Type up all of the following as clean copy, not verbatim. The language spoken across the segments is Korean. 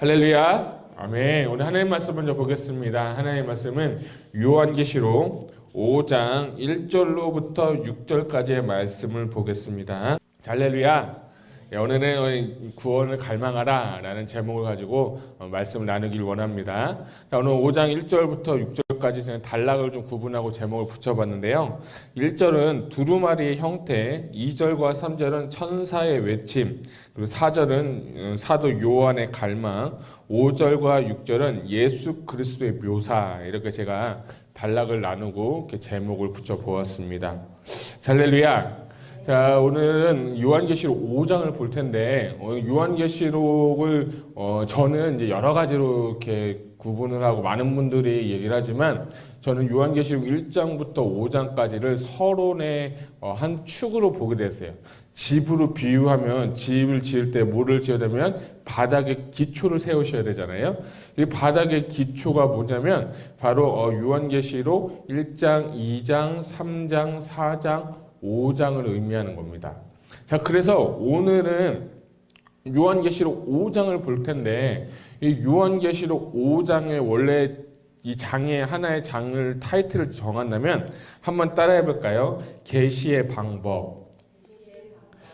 할렐루야. 아멘. 오늘 하나님 말씀 먼저 보겠습니다. 하나님 말씀은 요한계시록 5장 1절로부터 6절까지의 말씀을 보겠습니다. 할렐루야. 오늘은 구원을 갈망하라 라는 제목을 가지고 말씀을 나누길 원합니다. 자, 오늘 5장 1절부터 6절까지 저는 단락을 좀 구분하고 제목을 붙여봤는데요. 1절은 두루마리의 형태, 2절과 3절은 천사의 외침, 그리고 4절은 사도 요한의 갈망, 5절과 6절은 예수 그리스도의 묘사, 이렇게 제가 단락을 나누고 이렇게 제목을 붙여보았습니다. 할렐루야. 자, 오늘은 요한계시록 5장을 볼 텐데, 요한계시록을 저는 이제 여러 가지로 이렇게 구분을 하고 많은 분들이 얘기를 하지만, 저는 요한계시록 1장부터 5장까지를 서론의 한 축으로 보게 됐어요. 집으로 비유하면, 집을 지을 때 뭐를 지어야 되면 바닥에 기초를 세우셔야 되잖아요. 이 바닥의 기초가 뭐냐면 바로 요한계시록 1장, 2장, 3장, 4장, 5장을 의미하는 겁니다. 자, 그래서 오늘은 요한계시록 5장을 볼 텐데, 이 요한계시록 5장의 원래 이 장의 하나의 장을 타이틀을 정한다면 한번 따라해 볼까요? 계시의 방법.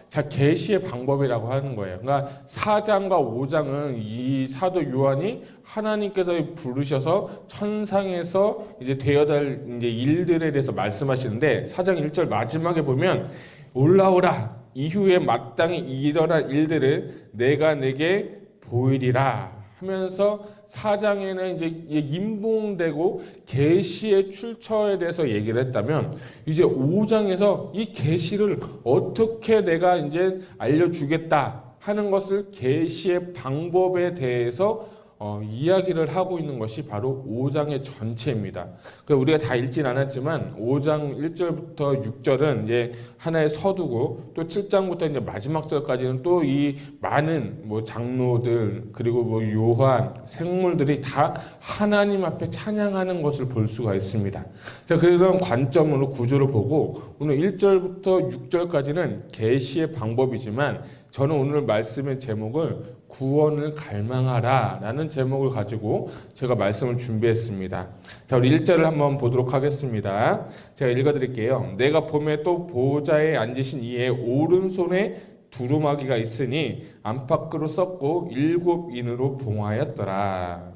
자, 계시의 방법이라고 하는 거예요. 그러니까 4장과 5장은 이 사도 요한이 하나님께서 부르셔서 천상에서 이제 되어갈 이제 일들에 대해서 말씀하시는데, 4장 1절 마지막에 보면 올라오라, 이후에 마땅히 일어날 일들을 내가 내게 보이리라 하면서 4장에는 이제 임봉되고 계시의 출처에 대해서 얘기를 했다면, 이제 5장에서 이 계시를 어떻게 내가 이제 알려주겠다 하는 것을 계시의 방법에 대해서 이야기를 하고 있는 것이 바로 5장의 전체입니다. 우리가 다 읽진 않았지만 5장 1절부터 6절은 이제 하나의 서두고, 또 7장부터 이제 마지막 절까지는 또 이 많은 장로들, 그리고 요한, 생물들이 다 하나님 앞에 찬양하는 것을 볼 수가 있습니다. 자, 그런 관점으로 구조를 보고 오늘 1절부터 6절까지는 계시의 방법이지만, 저는 오늘 말씀의 제목을 구원을 갈망하라 라는 제목을 가지고 제가 말씀을 준비했습니다. 자, 우리 1절을 한번 보도록 하겠습니다. 제가 읽어드릴게요. 내가 봄에 또 보호자에 앉으신 이의 오른손에 두루마기가 있으니 안팎으로 썩고 7인으로 봉하였더라.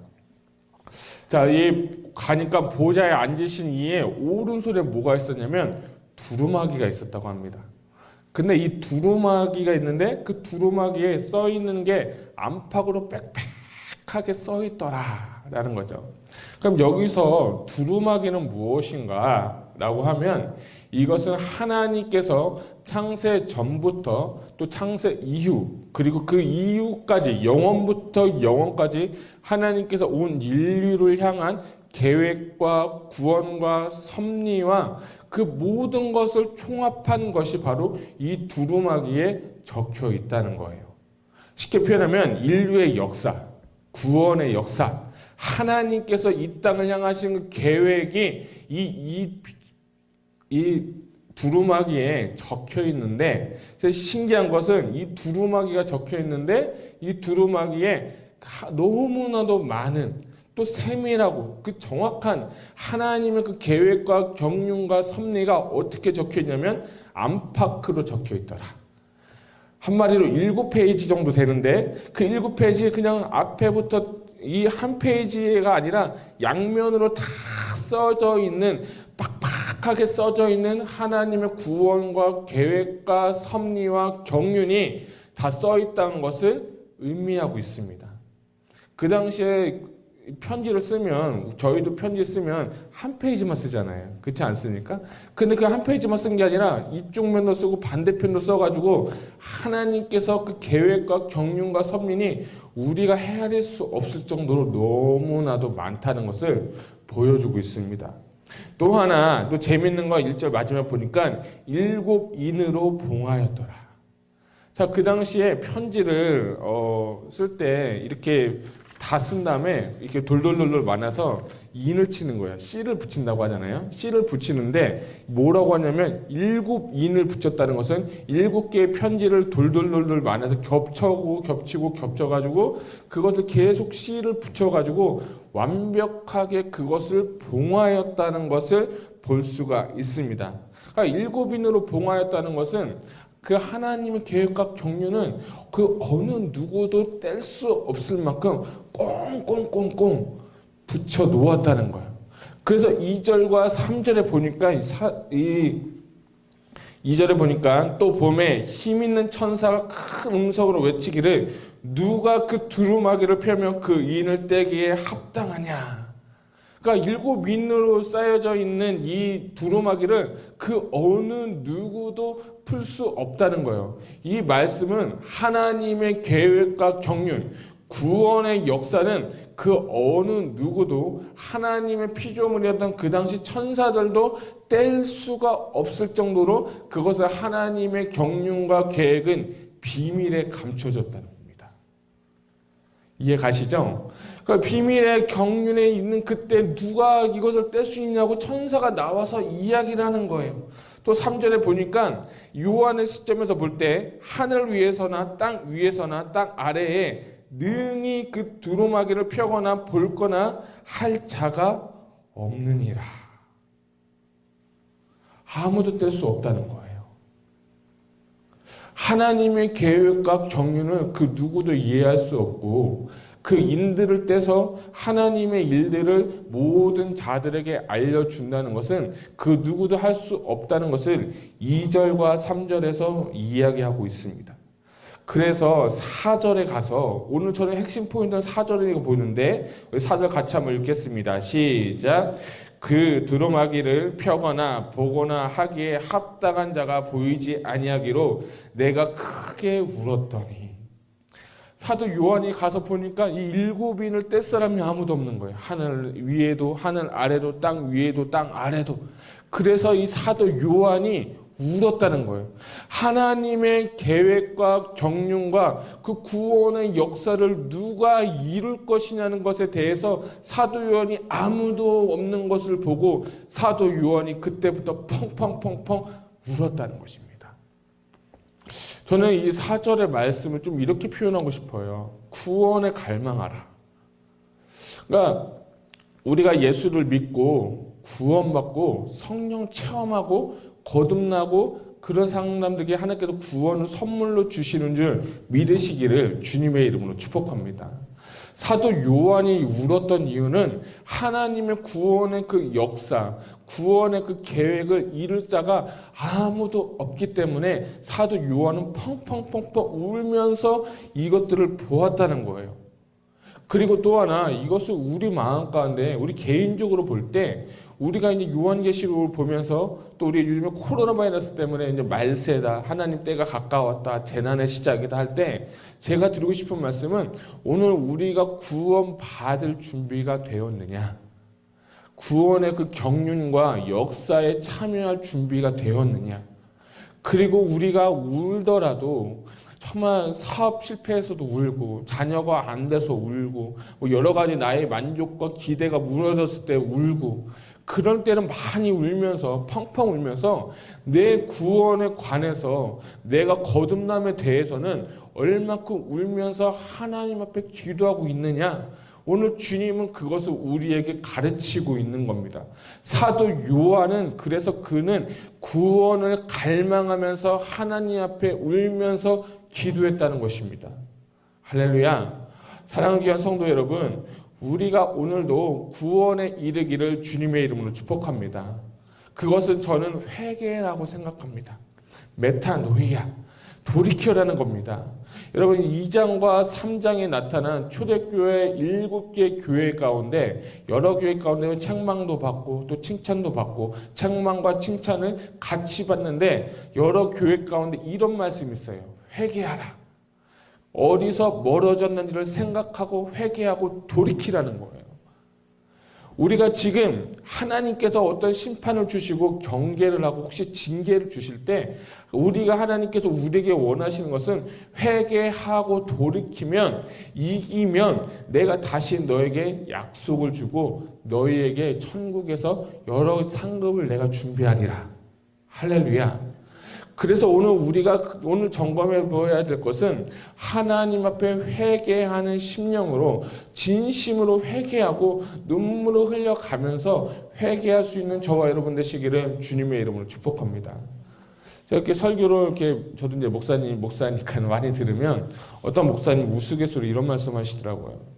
자, 가니까 보호자에 앉으신 이의 오른손에 뭐가 있었냐면 두루마기가 있었다고 합니다. 근데 이 두루마기가 있는데 그 두루마기에 써 있는 게 안팎으로 빽빽하게 써 있더라 라는 거죠. 그럼 여기서 두루마기는 무엇인가 라고 하면, 이것은 하나님께서 창세 전부터 또 창세 이후, 그리고 그 이후까지, 영원부터 영원까지 하나님께서 온 인류를 향한 계획과 구원과 섭리와 그 모든 것을 총합한 것이 바로 이 두루마기에 적혀 있다는 거예요. 쉽게 표현하면 인류의 역사, 구원의 역사, 하나님께서 이 땅을 향하신 그 계획이 이 두루마기에 적혀 있는데, 신기한 것은 이 두루마기가 적혀 있는데 이 두루마기에 너무나도 많은, 또 세밀하고 그 정확한 하나님의 그 계획과 경륜과 섭리가 어떻게 적혀 있냐면 안팎으로 적혀 있더라. 한마디로 7페이지 정도 되는데, 그 7페이지에 그냥 앞에부터 이 한 페이지가 아니라 양면으로 다 써져 있는, 빡빡하게 써져 있는 하나님의 구원과 계획과 섭리와 경륜이 다 써 있다는 것을 의미하고 있습니다. 그 당시에 편지를 쓰면, 저희도 편지 쓰면 한 페이지만 쓰잖아요. 그렇지 않습니까? 근데 그 한 페이지만 쓴 게 아니라 이쪽 면도 쓰고 반대편도 써가지고 하나님께서 그 계획과 경륜과 섭리니 우리가 헤아릴 수 없을 정도로 너무나도 많다는 것을 보여주고 있습니다. 또 하나, 또 재밌는 거 1절 마지막 보니까 7인으로 봉하였더라. 자, 그 당시에 편지를 쓸 때 이렇게 다 쓴 다음에 이렇게 돌돌돌돌 말아서 인을 치는 거예요. 씨를 붙인다고 하잖아요. 씨를 붙이는데 뭐라고 하냐면 7인을 붙였다는 것은 7개의 편지를 돌돌돌돌 말아서 겹치고 겹쳐가지고 그것을 계속 씨를 붙여가지고 완벽하게 그것을 봉하였다는 것을 볼 수가 있습니다. 그러니까 7인으로 봉하였다는 것은 그 하나님의 계획과 경륜은 그 어느 누구도 뗄 수 없을 만큼 꽁꽁꽁꽁 붙여 놓았다는 거예요. 그래서 2절과 3절에 보니까 2절에 보니까 또 봄에 힘 있는 천사가 큰 음성으로 외치기를 누가 그 두루마기를 펴면 그 인을 떼기에 합당하냐. 그러니까 7인으로 쌓여져 있는 이 두루마기를 그 어느 누구도 풀 수 없다는 거예요. 이 말씀은 하나님의 계획과 경륜, 구원의 역사는 그 어느 누구도 하나님의 피조물이었던 그 당시 천사들도 뗄 수가 없을 정도로 그것을 하나님의 경륜과 계획은 비밀에 감춰졌다는 겁니다. 이해 가시죠? 그러니까 비밀의 경륜에 있는 그때 누가 이것을 뗄 수 있냐고 천사가 나와서 이야기를 하는 거예요. 또 3절에 보니까 요한의 시점에서 볼 때 하늘 위에서나 땅 위에서나 땅 아래에 능히 그 두루마기를 펴거나 볼거나 할 자가 없느니라. 아무도 뗄 수 없다는 거예요. 하나님의 계획과 경륜을 그 누구도 이해할 수 없고 그 인들을 떼서 하나님의 일들을 모든 자들에게 알려준다는 것은 그 누구도 할 수 없다는 것을 2절과 3절에서 이야기하고 있습니다. 그래서 4절에 가서 오늘 저는 핵심 포인트는 4절이라고 보이는데 4절 같이 한번 읽겠습니다. 시작. 그 두루마기를 펴거나 보거나 하기에 합당한 자가 보이지 아니하기로 내가 크게 울었더니. 사도 요한이 가서 보니까 이 7인을 뗄 사람이 아무도 없는 거예요. 하늘 위에도 하늘 아래도 땅 위에도 땅 아래도. 그래서 이 사도 요한이 울었다는 거예요. 하나님의 계획과 경륜과 그 구원의 역사를 누가 이룰 것이냐는 것에 대해서 사도 요한이 아무도 없는 것을 보고 사도 요한이 그때부터 펑펑펑펑 울었다는 것입니다. 저는 이 4절의 말씀을 좀 이렇게 표현하고 싶어요. 구원에 갈망하라. 그러니까 우리가 예수를 믿고 구원받고 성령 체험하고 거듭나고 그런 사람들에게 하나님께서 구원을 선물로 주시는 줄 믿으시기를 주님의 이름으로 축복합니다. 사도 요한이 울었던 이유는 하나님의 구원의 그 역사, 구원의 그 계획을 이룰 자가 아무도 없기 때문에 사도 요한은 펑펑펑펑 울면서 이것들을 보았다는 거예요. 그리고 또 하나 이것을 우리 마음 가운데 우리 개인적으로 볼 때 우리가 이제 요한계시록을 보면서 또 우리 요즘에 코로나 바이러스 때문에 이제 말세다, 하나님 때가 가까웠다, 재난의 시작이다 할 때 제가 드리고 싶은 말씀은 오늘 우리가 구원 받을 준비가 되었느냐, 구원의 그 경륜과 역사에 참여할 준비가 되었느냐, 그리고 우리가 울더라도 정말 사업 실패해서도 울고 자녀가 안 돼서 울고 뭐 여러 가지 나의 만족과 기대가 무너졌을 때 울고 그럴 때는 많이 울면서 펑펑 울면서 내 구원에 관해서 내가 거듭남에 대해서는 얼마큼 울면서 하나님 앞에 기도하고 있느냐, 오늘 주님은 그것을 우리에게 가르치고 있는 겁니다. 사도 요한은 그래서 그는 구원을 갈망하면서 하나님 앞에 울면서 기도했다는 것입니다. 할렐루야. 사랑하는 귀한 성도 여러분, 우리가 오늘도 구원에 이르기를 주님의 이름으로 축복합니다. 그것은 저는 회개라고 생각합니다. 메타노이아, 돌이켜라는 겁니다. 여러분 2장과 3장에 나타난 초대교회 7개 교회 가운데 여러 교회 가운데 책망도 받고 또 칭찬도 받고 책망과 칭찬을 같이 받는데 여러 교회 가운데 이런 말씀이 있어요. 회개하라. 어디서 멀어졌는지를 생각하고 회개하고 돌이키라는 거예요. 우리가 지금 하나님께서 어떤 심판을 주시고 경계를 하고 혹시 징계를 주실 때 우리가 하나님께서 우리에게 원하시는 것은 회개하고 돌이키면 이기면 내가 다시 너에게 약속을 주고 너희에게 천국에서 여러 상급을 내가 준비하리라. 할렐루야. 그래서 오늘 점검해 보아야 될 것은 하나님 앞에 회개하는 심령으로 진심으로 회개하고 눈물을 흘려가면서 회개할 수 있는 저와 여러분 되시기를 주님의 이름으로 축복합니다. 제가 이렇게 설교를 이렇게 저도 이제 목사니까 많이 들으면 어떤 목사님 우스갯소리 이런 말씀하시더라고요.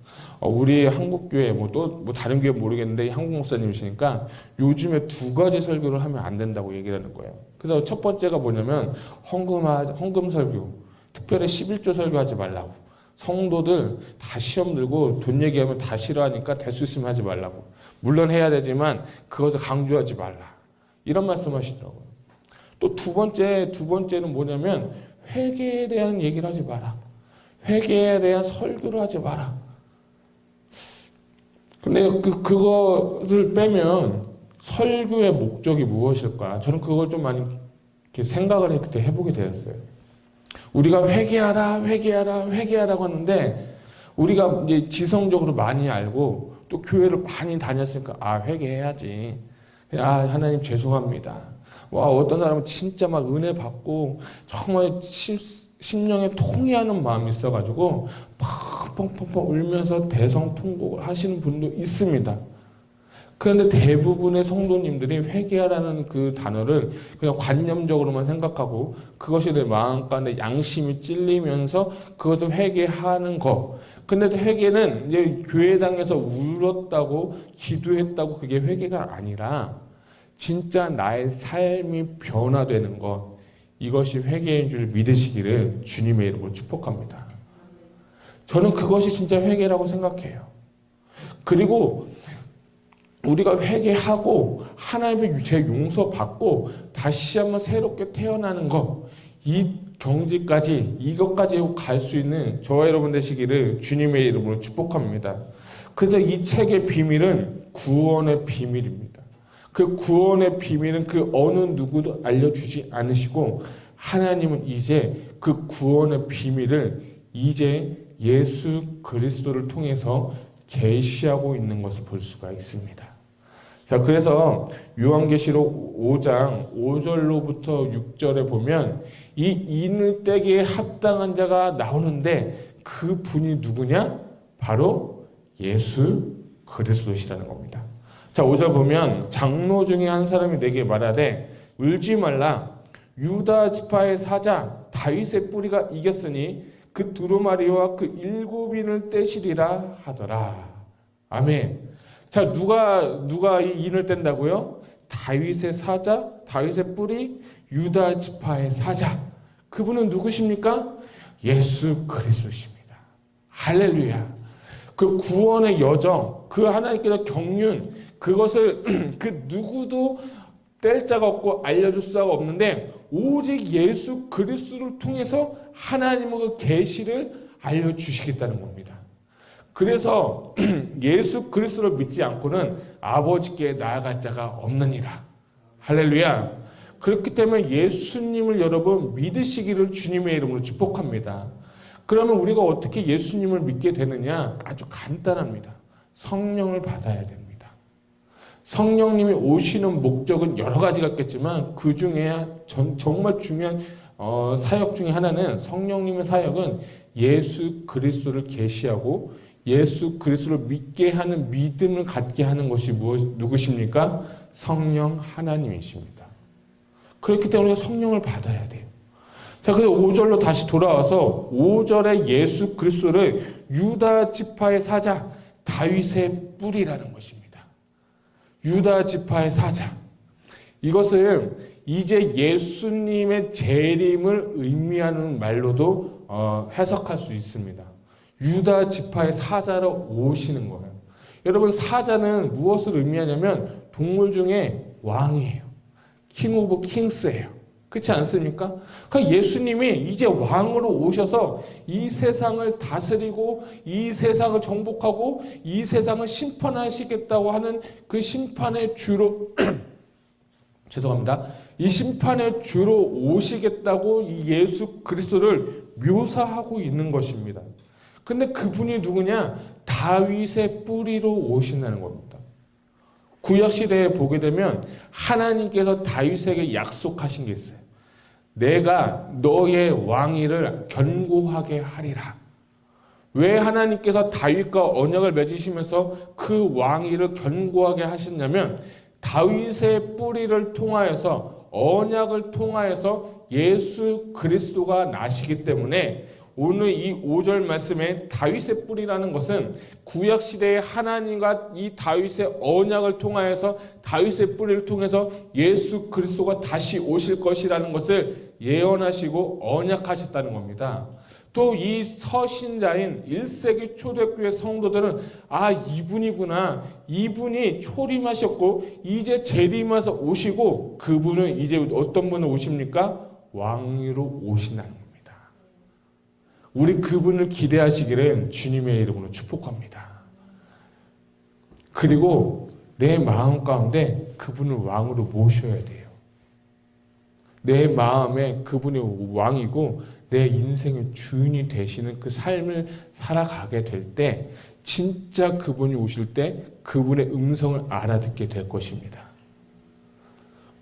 우리 한국교회 또 다른 교회 모르겠는데 한국 목사님이시니까 요즘에 두 가지 설교를 하면 안 된다고 얘기를 하는 거예요. 그래서 첫 번째가 뭐냐면 헌금 설교, 특별히 11조 설교하지 말라고. 성도들 다 시험 들고 돈 얘기하면 다 싫어하니까 될 수 있으면 하지 말라고. 물론 해야 되지만 그것을 강조하지 말라. 이런 말씀하시더라고요. 또 두 번째는 뭐냐면 회개에 대한 얘기를 하지 마라. 회개에 대한 설교를 하지 마라. 근데 그것을 빼면 설교의 목적이 무엇일까? 저는 그걸 좀 많이 이렇게 생각을 그때 해보게 되었어요. 우리가 회개하라고 하는데 우리가 이제 지성적으로 많이 알고 또 교회를 많이 다녔으니까 회개해야지. 하나님 죄송합니다. 어떤 사람은 진짜 막 은혜 받고 정말 심령에 통회하는 마음이 있어가지고 펑펑펑 울면서 대성통곡을 하시는 분도 있습니다. 그런데 대부분의 성도님들이 회개하라는 그 단어를 그냥 관념적으로만 생각하고 그것이 내 마음가운데 양심이 찔리면서 그것을 회개하는 것. 근데 회개는 이제 교회당에서 울었다고 기도했다고 그게 회개가 아니라 진짜 나의 삶이 변화되는 것. 이것이 회개인 줄 믿으시기를 주님의 이름으로 축복합니다. 저는 그것이 진짜 회개라고 생각해요. 그리고 우리가 회개하고 하나님의 죄 용서받고 다시 한번 새롭게 태어나는 것, 이 경지까지 이것까지 갈 수 있는 저와 여러분 되시기를 주님의 이름으로 축복합니다. 그래서 이 책의 비밀은 구원의 비밀입니다. 그 구원의 비밀은 그 어느 누구도 알려주지 않으시고 하나님은 이제 그 구원의 비밀을 이제 예수 그리스도를 통해서 계시하고 있는 것을 볼 수가 있습니다. 자, 그래서 요한계시록 5장 5절로부터 6절에 보면 이 인을 떼기에 합당한 자가 나오는데 그 분이 누구냐? 바로 예수 그리스도시라는 겁니다. 자, 5절 보면 장로 중에 한 사람이 내게 말하되 울지 말라. 유다 지파의 사자 다윗의 뿌리가 이겼으니 그 두루마리와 그 7인을 떼시리라 하더라. 아멘. 자, 누가 이 인을 뗀다고요? 다윗의 사자, 다윗의 뿌리, 유다 지파의 사자. 그분은 누구십니까? 예수 그리스도십니다. 할렐루야. 그 구원의 여정, 그 하나님께서 경륜, 그것을 그 누구도 뗄 자가 없고 알려줄 수가 없는데 오직 예수 그리스도를 통해서 하나님의 그 계시를 알려주시겠다는 겁니다. 그래서 예수 그리스도를 믿지 않고는 아버지께 나아갈 자가 없느니라. 할렐루야. 그렇기 때문에 예수님을 여러분 믿으시기를 주님의 이름으로 축복합니다. 그러면 우리가 어떻게 예수님을 믿게 되느냐? 아주 간단합니다. 성령을 받아야 됩니다. 성령님이 오시는 목적은 여러 가지가 있겠지만 그 중에 정말 중요한 사역 중에 하나는 성령님의 사역은 예수 그리스도를 계시하고 예수 그리스도를 믿게 하는 믿음을 갖게 하는 것이 누구십니까? 성령 하나님이십니다. 그렇기 때문에 성령을 받아야 돼요. 자, 그래서 5절로 다시 돌아와서 5절에 예수 그리스도를 유다 지파의 사자 다윗의 뿌리라는 것입니다. 유다 지파의 사자. 이것은 이제 예수님의 재림을 의미하는 말로도 해석할 수 있습니다. 유다 지파의 사자로 오시는 거예요. 여러분, 사자는 무엇을 의미하냐면 동물 중에 왕이에요. 킹 오브 킹스예요. 그렇지 않습니까? 그러니까 예수님이 이제 왕으로 오셔서 이 세상을 다스리고 이 세상을 정복하고 이 세상을 심판하시겠다고 하는 그 심판의 주로 죄송합니다. 이 심판의 주로 오시겠다고 이 예수 그리스도를 묘사하고 있는 것입니다. 근데 그분이 누구냐? 다윗의 뿌리로 오신다는 겁니다. 구약시대에 보게 되면 하나님께서 다윗에게 약속하신 게 있어요. 내가 너의 왕위를 견고하게 하리라. 왜 하나님께서 다윗과 언약을 맺으시면서 그 왕위를 견고하게 하셨냐면 다윗의 뿌리를 통하여서 언약을 통하여서 예수 그리스도가 나시기 때문에 오늘 이 5절 말씀에 다윗의 뿌리라는 것은 구약시대의 하나님과 이 다윗의 언약을 통하여서 다윗의 뿌리를 통해서 예수 그리스도가 다시 오실 것이라는 것을 예언하시고 언약하셨다는 겁니다. 또 이 서신자인 1세기 초대교회 성도들은 이분이구나. 이분이 초림하셨고 이제 재림해서 오시고 그분은 이제 어떤 분을 오십니까? 왕위로 오신다는 겁니다. 우리 그분을 기대하시기를 주님의 이름으로 축복합니다. 그리고 내 마음 가운데 그분을 왕으로 모셔야 돼요. 내 마음에 그분이 왕이고 내 인생의 주인이 되시는 그 삶을 살아가게 될 때 진짜 그분이 오실 때 그분의 음성을 알아듣게 될 것입니다.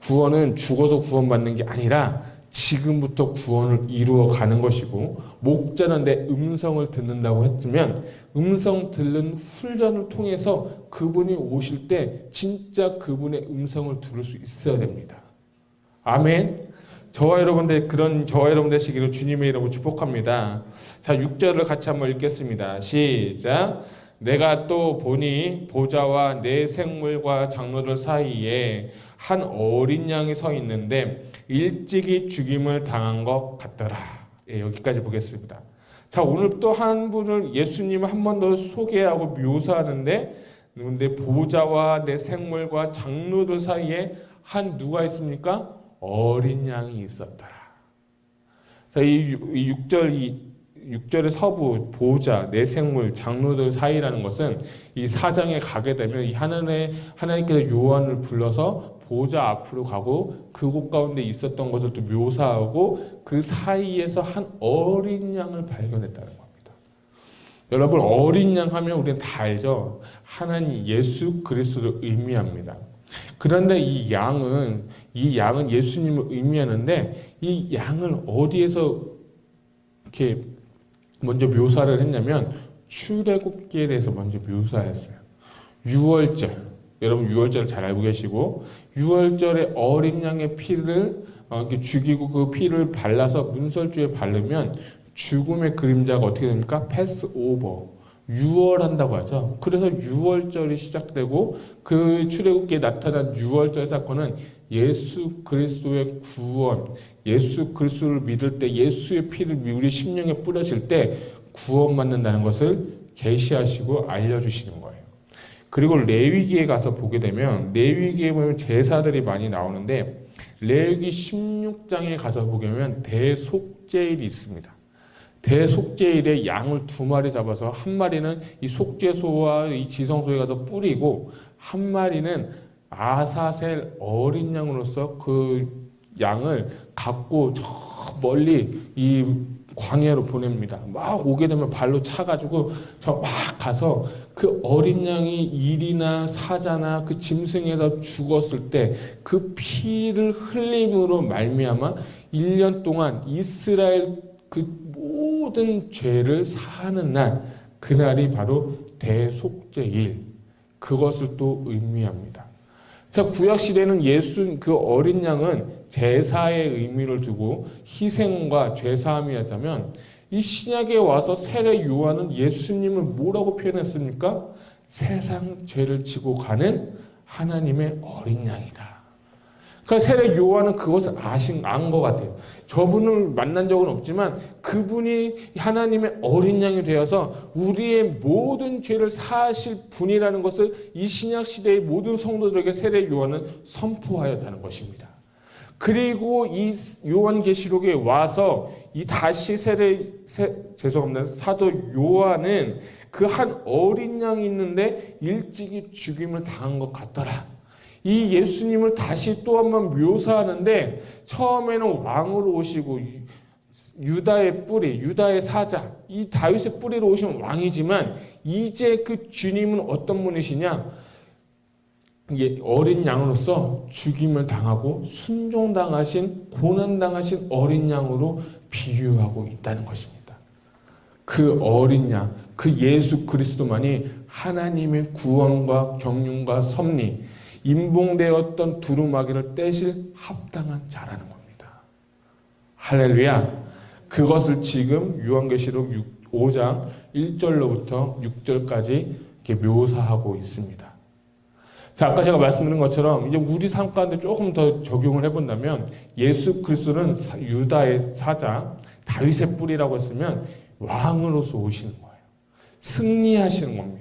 구원은 죽어서 구원받는 게 아니라 지금부터 구원을 이루어가는 것이고 목자는 내 음성을 듣는다고 했으면 음성 듣는 훈련을 통해서 그분이 오실 때 진짜 그분의 음성을 들을 수 있어야 됩니다. 아멘. 저와 여러분들 되시기를 주님의 이름으로 축복합니다. 자, 6절을 같이 한번 읽겠습니다. 시작. 내가 또 보니 보좌와 내 생물과 장로들 사이에 한 어린 양이 서 있는데 일찍이 죽임을 당한 것 같더라. 여기까지 보겠습니다. 자, 오늘 또 한 분을 예수님을 한 번 더 소개하고 묘사하는데 근데 보좌와 내 생물과 장로들 사이에 한 누가 있습니까? 어린 양이 있었더라. 자, 이 6절의 서부, 보좌, 내 생물, 장로들 사이라는 것은 이 사장에 가게 되면 이 하나님께서 요한을 불러서 보좌 앞으로 가고 그곳 가운데 있었던 것을 또 묘사하고 그 사이에서 한 어린 양을 발견했다는 겁니다. 여러분, 어린 양 하면 우리는 다 알죠. 하나님 예수 그리스도를 의미합니다. 그런데 이 양은 예수님을 의미하는데 이 양을 어디에서 이렇게 먼저 묘사를 했냐면 출애굽기에 대해서 먼저 묘사했어요. 유월절, 여러분 유월절을 잘 알고 계시고 유월절에 어린 양의 피를 이렇게 죽이고 그 피를 발라서 문설주에 바르면 죽음의 그림자가 어떻게 됩니까? 패스오버. 유월한다고 하죠. 그래서 유월절이 시작되고 그 출애굽기에 나타난 유월절 사건은 예수 그리스도의 구원, 예수 그리스도를 믿을 때 예수의 피를 우리 심령에 뿌려질 때 구원받는다는 것을 계시하시고 알려주시는 거예요. 그리고 레위기에 가서 보게 되면 레위기에 보면 제사들이 많이 나오는데 레위기 16장에 가서 보게 되면 대속죄일이 있습니다. 대속죄일에 양을 2마리 잡아서 한 마리는 이 속죄소와 이 지성소에 가서 뿌리고 한 마리는 아사셀 어린 양으로서 그 양을 갖고 저 멀리 이 광야로 보냅니다. 막 오게 되면 발로 차가지고 저 막 가서 그 어린 양이 일이나 사자나 그 짐승에서 죽었을 때 그 피를 흘림으로 말미암아 1년 동안 이스라엘 그 모든 죄를 사하는 날, 그날이 바로 대속죄일, 그것을 또 의미합니다. 자, 구약시대는 그 어린 양은 제사의 의미를 두고 희생과 죄사함이었다면 이 신약에 와서 세례 요한은 예수님을 뭐라고 표현했습니까? 세상 죄를 지고 가는 하나님의 어린 양이다. 그러니까 세례 요한은 그것을 안 것 같아요. 저분을 만난 적은 없지만 그분이 하나님의 어린 양이 되어서 우리의 모든 죄를 사하실 분이라는 것을 이 신약 시대의 모든 성도들에게 세례 요한은 선포하였다는 것입니다. 그리고 이 요한계시록에 와서 이 다시 죄송합니다. 사도 요한은 그 한 어린 양이 있는데 일찍이 죽임을 당한 것 같더라. 이 예수님을 다시 또 한번 묘사하는데 처음에는 왕으로 오시고 유다의 뿌리, 유다의 사자, 이 다윗의 뿌리로 오신 왕이지만 이제 그 주님은 어떤 분이시냐? 어린 양으로서 죽임을 당하고 순종당하신 고난당하신 어린 양으로 비유하고 있다는 것입니다. 그 어린 양, 그 예수 그리스도만이 하나님의 구원과 경륜과 섭리, 임봉되었던 두루마기를 떼실 합당한 자라는 겁니다. 할렐루야. 그것을 지금 요한계시록 5장 1절로부터 6절까지 이렇게 묘사하고 있습니다. 자, 아까 제가 말씀드린 것처럼 이제 우리 삶 가운데 조금 더 적용을 해본다면 예수 그리스도는 유다의 사자, 다윗의 뿌리라고 했으면 왕으로서 오시는 거예요. 승리하시는 겁니다.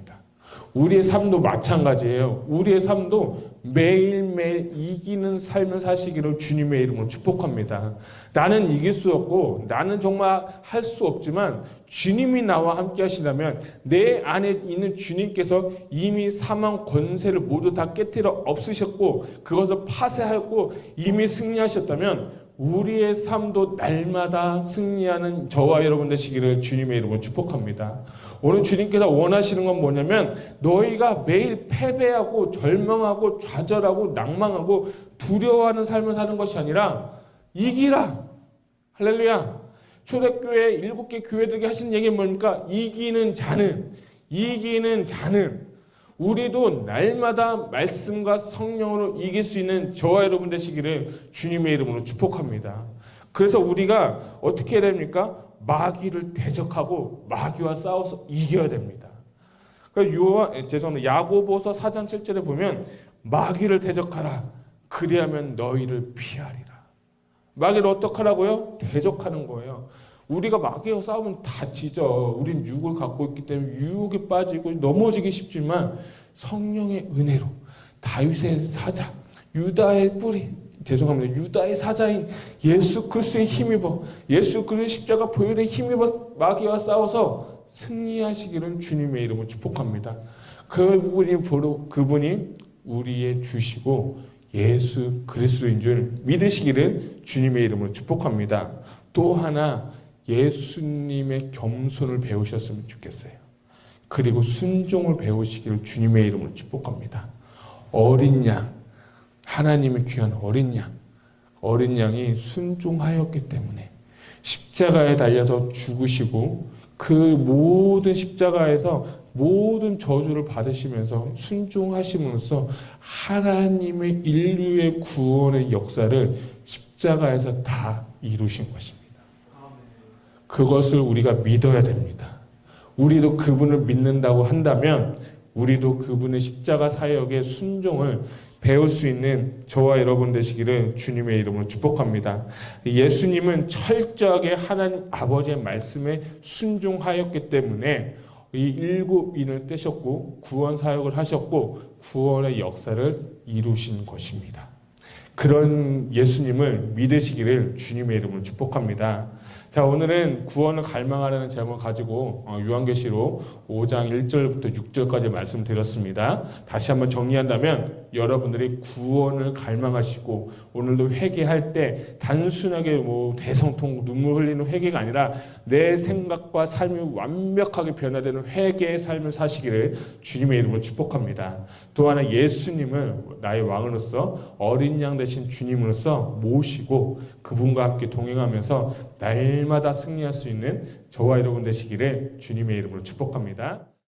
우리의 삶도 마찬가지예요. 우리의 삶도 매일매일 이기는 삶을 사시기를 주님의 이름으로 축복합니다. 나는 이길 수 없고 나는 정말 할 수 없지만 주님이 나와 함께 하시다면 내 안에 있는 주님께서 이미 사망 권세를 모두 다 깨뜨려 없으셨고 그것을 파쇄하였고 이미 승리하셨다면 우리의 삶도 날마다 승리하는 저와 여러분 되시기를 주님의 이름으로 축복합니다. 오늘 주님께서 원하시는 건 뭐냐면 너희가 매일 패배하고 절망하고 좌절하고 낭망하고 두려워하는 삶을 사는 것이 아니라 이기라. 할렐루야. 초대교회 7개 교회들에게 하시는 얘기는 뭡니까? 이기는 자는 우리도 날마다 말씀과 성령으로 이길 수 있는 저와 여러분 되시기를 주님의 이름으로 축복합니다. 그래서 우리가 어떻게 해야 됩니까? 마귀를 대적하고 마귀와 싸워서 이겨야 됩니다. 야고보서 4장 7절에 보면 마귀를 대적하라. 그리하면 너희를 피하리라. 마귀를 어떻게 하라고요? 대적하는 거예요. 우리가 마귀와 싸우면 다 지죠. 우린 육을 갖고 있기 때문에 유혹에 빠지고 넘어지기 쉽지만 성령의 은혜로 다윗의 사자, 유다의 뿌리, 유다의 사자인 예수 그리스도의 힘입어 예수 그리스도의 십자가 보혈의 힘입어 마귀와 싸워서 승리하시기를 주님의 이름으로 축복합니다. 그분이 우리의 주시고 예수 그리스도인 줄 믿으시기를 주님의 이름으로 축복합니다. 또 하나 예수님의 겸손을 배우셨으면 좋겠어요. 그리고 순종을 배우시기를 주님의 이름으로 축복합니다. 어린 양, 하나님의 귀한 어린 양이 순종하였기 때문에 십자가에 달려서 죽으시고 그 모든 십자가에서 모든 저주를 받으시면서 순종하심으로써 하나님의 인류의 구원의 역사를 십자가에서 다 이루신 것입니다. 그것을 우리가 믿어야 됩니다. 우리도 그분을 믿는다고 한다면 우리도 그분의 십자가 사역의 순종을 배울 수 있는 저와 여러분 되시기를 주님의 이름으로 축복합니다. 예수님은 철저하게 하나님 아버지의 말씀에 순종하였기 때문에 이 7인을 떼셨고 구원 사역을 하셨고 구원의 역사를 이루신 것입니다. 그런 예수님을 믿으시기를 주님의 이름으로 축복합니다. 자, 오늘은 구원을 갈망하라는 제목을 가지고 요한계시록 5장 1절부터 6절까지 말씀드렸습니다. 다시 한번 정리한다면 여러분들이 구원을 갈망하시고 오늘도 회개할 때 단순하게 대성통 눈물 흘리는 회개가 아니라 내 생각과 삶이 완벽하게 변화되는 회개의 삶을 사시기를 주님의 이름으로 축복합니다. 또 하나 예수님을 나의 왕으로서 어린 양 되신 주님으로서 모시고 그분과 함께 동행하면서 날마다 승리할 수 있는 저와 여러분 되시기를 주님의 이름으로 축복합니다.